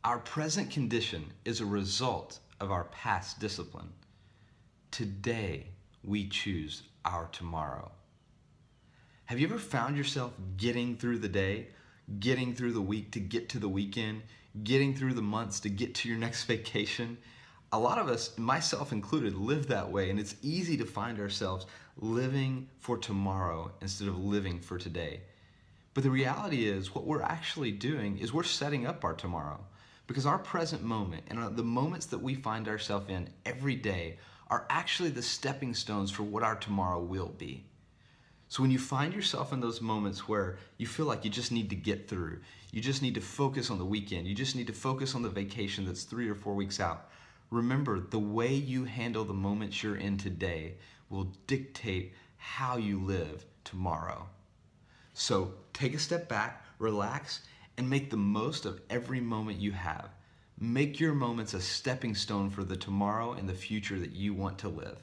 Our present condition is a result of our past discipline. Today, we choose our tomorrow. Have you ever found yourself getting through the day, getting through the week to get to the weekend, getting through the months to get to your next vacation? A lot of us, myself included, live that way, and it's easy to find ourselves living for tomorrow instead of living for today. But the reality is, what we're actually doing is we're setting up our tomorrow, because our present moment and the moments that we find ourselves in every day are actually the stepping stones for what our tomorrow will be. So when you find yourself in those moments where you feel like you just need to get through, you just need to focus on the weekend, you just need to focus on the vacation that's 3 or 4 weeks out, remember, the way you handle the moments you're in today will dictate how you live tomorrow. So take a step back, relax, and make the most of every moment you have. Make your moments a stepping stone for the tomorrow and the future that you want to live.